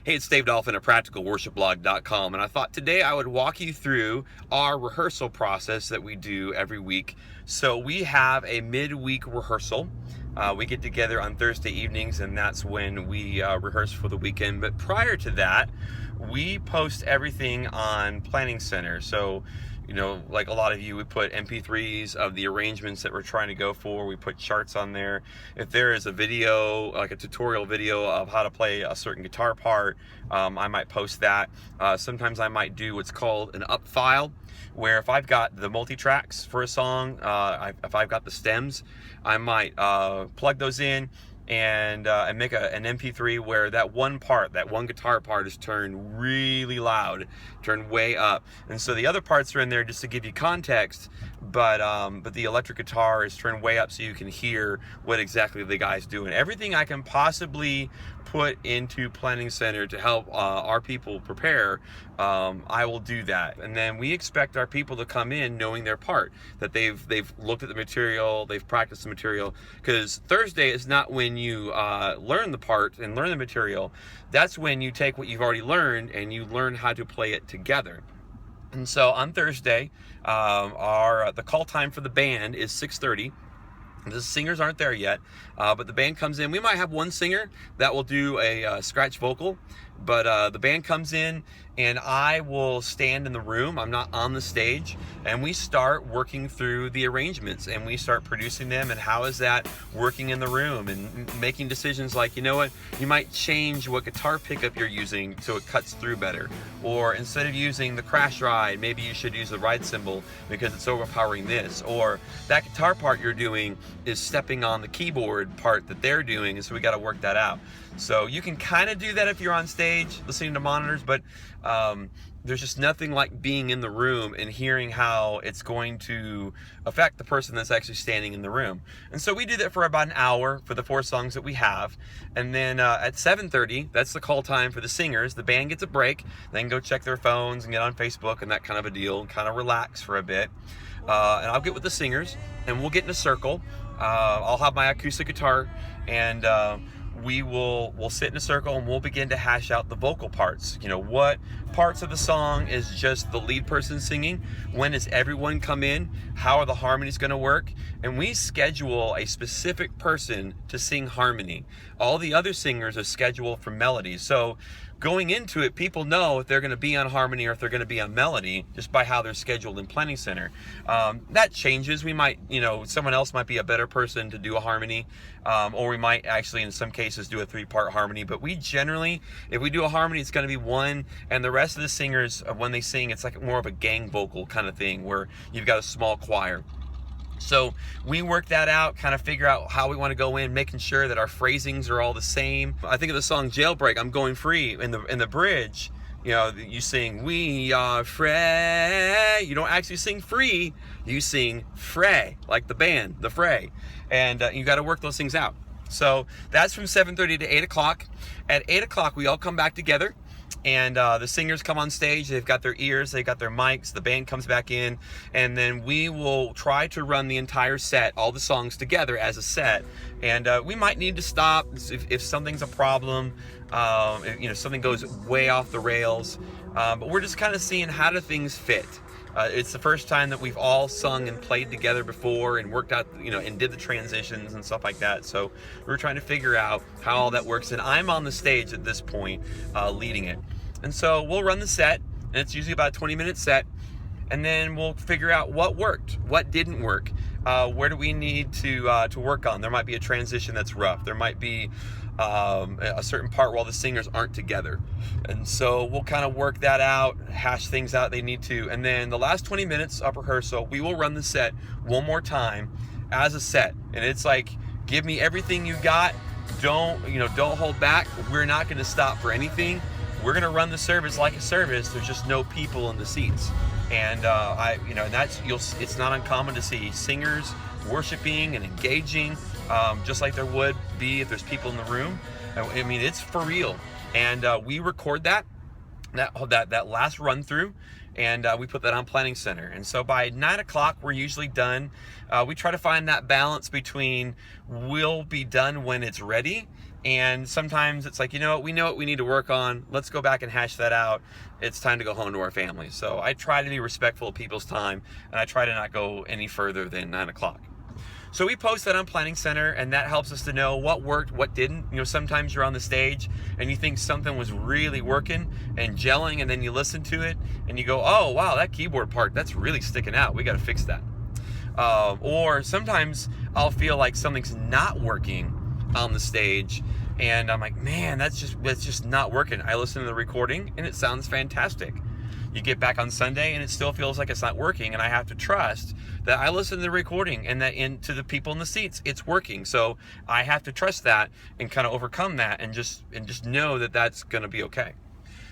Hey, it's Dave Dolphin at practicalworshipblog.com, and I thought today I would walk you through our rehearsal process that we do every week. So we have a midweek rehearsal. We get together on Thursday evenings, and that's when we rehearse for the weekend. But prior to that, we post everything on Planning Center. So, like a lot of you, we put MP3s of the arrangements that we're trying to go for. We put charts on there. If there is a video, like a tutorial video of how to play a certain guitar part, I might post that. Sometimes I might do what's called an up file, where if I've got the multi-tracks for a song, if I've got the stems, I might plug those in and make an MP3 where that one guitar part is turned really loud, turned way up, and so the other parts are in there just to give you context, but the electric guitar is turned way up so you can hear what exactly the guy's doing. Everything I can possibly put into Planning Center to help our people prepare, I will do that. And then we expect our people to come in knowing their part, that they've looked at the material, they've practiced the material, because Thursday is not when you learn the part and learn the material. That's when you take what you've already learned and you learn how to play it together. And so on Thursday, the call time for the band is 6:30. The singers aren't there yet, but the band comes in. We might have one singer that will do a scratch vocal, but the band comes in and I will stand in the room. I'm not on the stage, and we start working through the arrangements and we start producing them, and how is that working in the room, and making decisions like, you know what, you might change what guitar pickup you're using so it cuts through better, or instead of using the crash ride, maybe you should use the ride cymbal because it's overpowering this, or that guitar part you're doing is stepping on the keyboard part that they're doing, and so we got to work that out. So you can kind of do that if you're on stage listening to monitors, but there's just nothing like being in the room and hearing how it's going to affect the person that's actually standing in the room. And so we do that for about an hour for the 4 songs that we have. And then at 7:30, that's the call time for the singers. The band gets a break. They can go check their phones and get on Facebook and that kind of a deal, and kind of relax for a bit. And I'll get with the singers and we'll get in a circle. I'll have my acoustic guitar, and we'll sit in a circle and we'll begin to hash out the vocal parts. What parts of the song is just the lead person singing? When does everyone come in? How are the harmonies going to work? And we schedule a specific person to sing harmony. All the other singers are scheduled for melody. So going into it, people know if they're going to be on harmony or if they're going to be on melody just by how they're scheduled in Planning Center. That changes. We might, someone else might be a better person to do a harmony, or we might actually in some cases do a 3-part harmony. But we generally, if we do a harmony, it's going to be one, and the rest of the singers, when they sing, it's like more of a gang vocal kind of thing where you've got a small choir. So we work that out, kind of figure out how we want to go in, making sure that our phrasings are all the same. I think of the song Jailbreak, I'm Going Free. In the bridge, you sing, we are free. You don't actually sing free, you sing fray, like the band, the fray. And you got to work those things out. So that's from 7:30 to 8 o'clock. At 8 o'clock, we all come back together. And the singers come on stage, they've got their ears, they've got their mics, the band comes back in, and then we will try to run the entire set, all the songs together as a set. And we might need to stop if something's a problem, if something goes way off the rails, but we're just kind of seeing how do things fit. It's the first time that we've all sung and played together before and worked out, and did the transitions and stuff like that. So we're trying to figure out how all that works. And I'm on the stage at this point, leading it. And so we'll run the set, and it's usually about a 20-minute set. And then we'll figure out what worked, what didn't work, where do we need to work on. There might be a transition that's rough. There might be a certain part while the singers aren't together. And so we'll kind of work that out, hash things out they need to. And then the last 20 minutes of rehearsal, we will run the set one more time as a set. And it's like, give me everything you got. Don't hold back. We're not going to stop for anything. We're going to run the service like a service. There's just no people in the seats. And it's not uncommon to see singers worshiping and engaging, just like there would be if there's people in the room. I mean, it's for real. And we record that last run through, and we put that on Planning Center. And so by 9 o'clock, we're usually done. We try to find that balance between we'll be done when it's ready And sometimes it's like, you know what we need to work on. Let's go back and hash that out. It's time to go home to our families. So I try to be respectful of people's time, and I try to not go any further than 9 o'clock. So we post that on Planning Center, and that helps us to know what worked, what didn't. You know, sometimes you're on the stage and you think something was really working and gelling, and then you listen to it and you go, oh wow, that keyboard part, that's really sticking out. We got to fix that. Or sometimes I'll feel like something's not working on the stage, and I'm like, man, that's just not working. I listen to the recording and it sounds fantastic. You get back on Sunday and it still feels like it's not working, and I have to trust that I listen to the recording and that to the people in the seats, it's working. So I have to trust that and kind of overcome that and just know that that's going to be okay.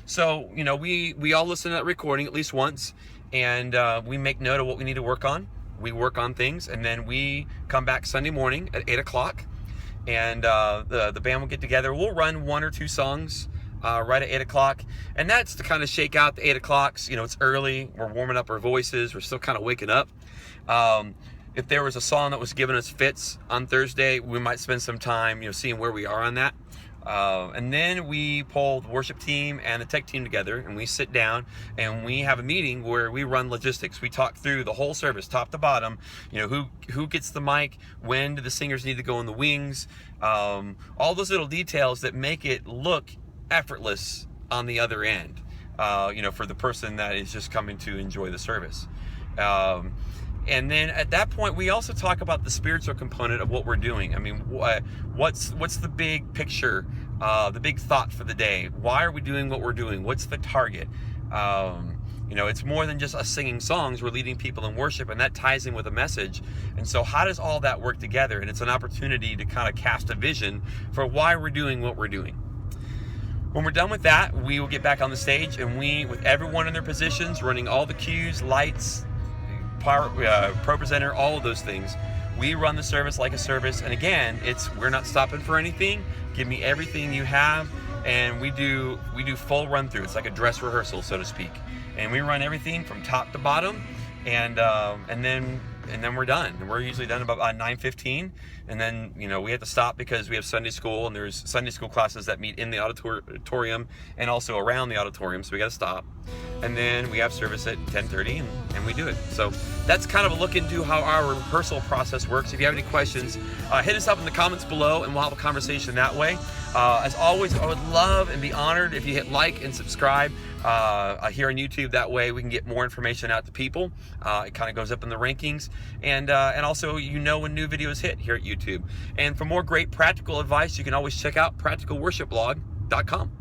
So, you know, we all listen to that recording at least once, and we make note of what we need to work on. We work on things, and then we come back Sunday morning at 8 o'clock, and the band will get together. We'll run 1 or 2 songs right at 8 o'clock, and that's to kind of shake out the 8 o'clocks. You know, it's early, we're warming up our voices, we're still kind of waking up. If there was a song that was giving us fits on Thursday, we might spend some time, you know, seeing where we are on that. And then we pull the worship team and the tech team together, and we sit down and we have a meeting where we run logistics. We talk through the whole service, top to bottom. You know, who gets the mic, when do the singers need to go in the wings, all those little details that make it look effortless on the other end, you know, for the person that is just coming to enjoy the service. And then at that point, we also talk about the spiritual component of what we're doing. I mean, what's the big picture, the big thought for the day? Why are we doing what we're doing? What's the target? You know, it's more than just us singing songs. We're leading people in worship, and that ties in with a message. And so how does all that work together? And it's an opportunity to kind of cast a vision for why we're doing what we're doing. When we're done with that, we will get back on the stage, and we, with everyone in their positions, running all the cues, lights, power, pro presenter, all of those things, we run the service like a service. And again, we're not stopping for anything. Give me everything you have, and we do full run through. It's like a dress rehearsal, so to speak, and we run everything from top to bottom, and then we're done. And we're usually done about 9:15, and then, you know, we have to stop because we have Sunday school, and there's Sunday school classes that meet in the auditorium and also around the auditorium, so we got to stop. And then we have service at 10:30, and we do it. So that's kind of a look into how our rehearsal process works. If you have any questions, hit us up in the comments below, and we'll have a conversation that way. As always, I would love and be honored if you hit like and subscribe here on YouTube. That way we can get more information out to people. It kind of goes up in the rankings, and also, you know, when new videos hit here at YouTube. And for more great practical advice, you can always check out practicalworshipblog.com.